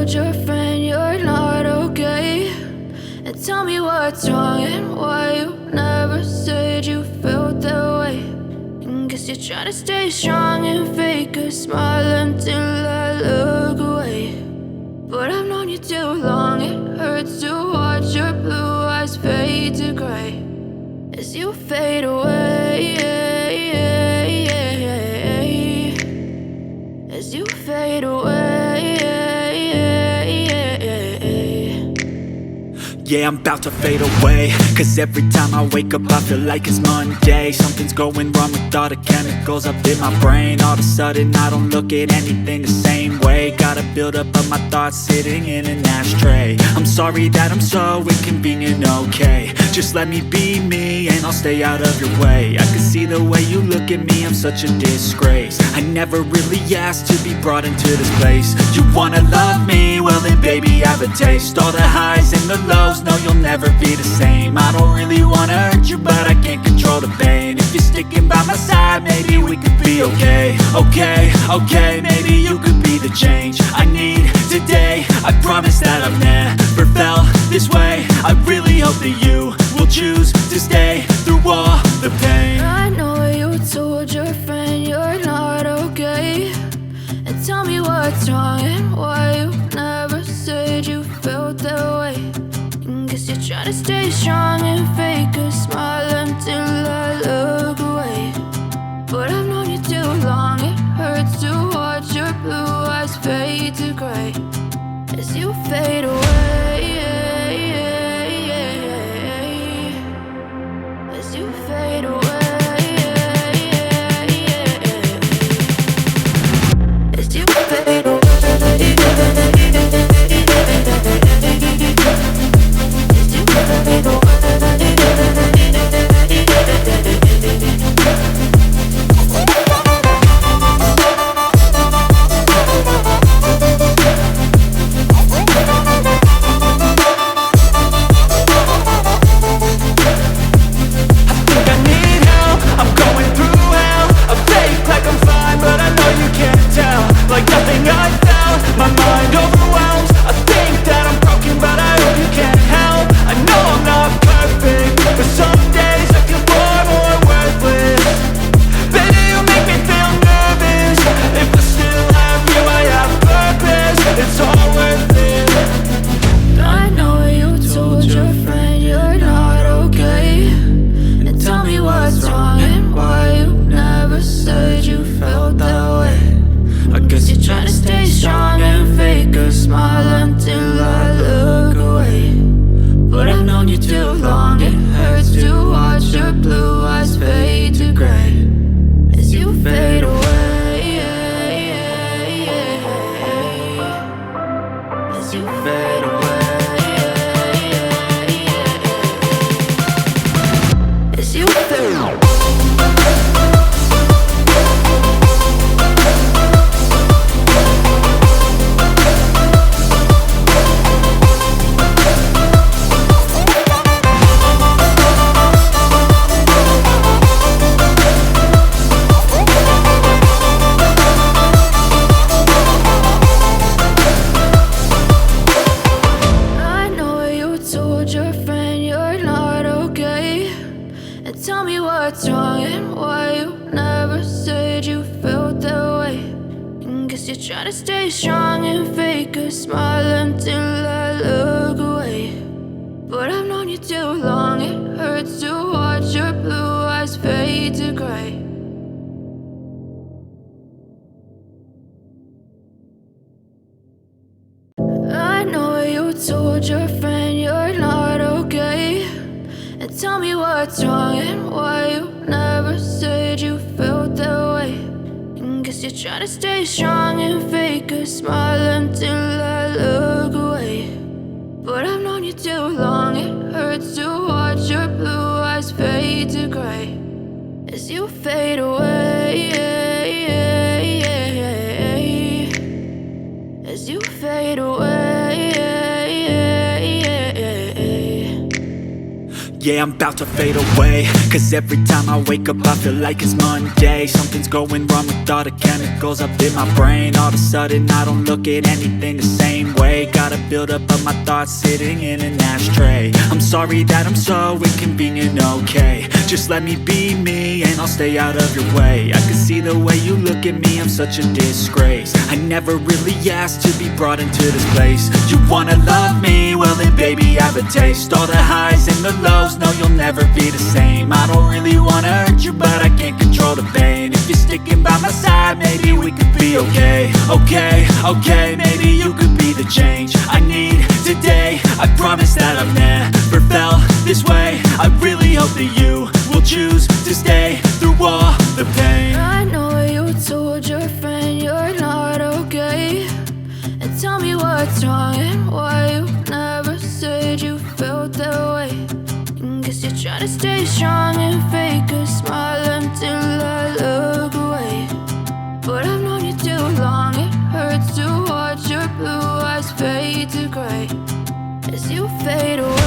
told your friend you're not okay? And tell me what's wrong and why you never said you felt that way. And guess you're trying to stay strong and fake a smile until I look away. But I've known you too long, it hurts to watch your blue eyes fade to gray as you fade away, as you fade away. Yeah, I'm about to fade away, cause every time I wake up I feel like it's Monday. Something's going wrong with all the chemicals up in my brain. All of a sudden I don't look at anything the same way. Got a buildup of my thoughts sitting in an ashtray. I'm sorry that I'm so inconvenient, okay? Just let me be me and I'll stay out of your way. I can see the way you look at me, I'm such a disgrace. I never really asked to be brought into this place. You wanna love me? Well then baby, have a taste. All the highs and the lows, no, you'll never be the same. I don't really wanna hurt you, but I can't control the pain. If you're sticking by my side, maybe we could be okay. Okay, maybe you could be the change I need today. I promise that I've never felt this way. I really hope that you will choose to stay through all the pain. I know you told your friend you're not okay. And tell me what's wrong and why you never said you felt that way. Guess you're trying to stay strong and fake a smile until I look away. But I've known you too long, it hurts to watch your blue eyes fade to gray as you fade away, as you fade away, as you fade away. Told your friend you're not okay. And tell me what's wrong and why you never said you felt that way. And guess you're trying to stay strong and fake a smile until I look away. But I've known you too long, it hurts to watch your blue eyes fade to gray as you fade away, as you fade away. Yeah, I'm about to fade away, cause every time I wake up I feel like it's Monday. Something's going wrong with all the chemicals up in my brain. All of a sudden I don't look at anything the same way. Got a buildup of my thoughts sitting in an ashtray. I'm sorry that I'm so inconvenient, okay. Just let me be me and I'll stay out of your way. I can see the way you look at me, I'm such a disgrace. I never really asked to be brought into this place. You wanna love me? Well then baby I have a taste. All the highs and the lows, no you'll never be the same. I don't really wanna hurt you but I can't control the pain. If you're sticking by my side maybe we could be okay. Okay, maybe you could be the change I need today. I promise that I've never felt this way. I really hope that you will choose to stay through all the pain. I know you told your friend you're not okay, and tell me what's wrong and why you never said you felt that way. Guess you're trying to stay strong and fake a smile until I look away. But I've known you too long, it hurts to watch your blue eyes fade to gray as you fade away.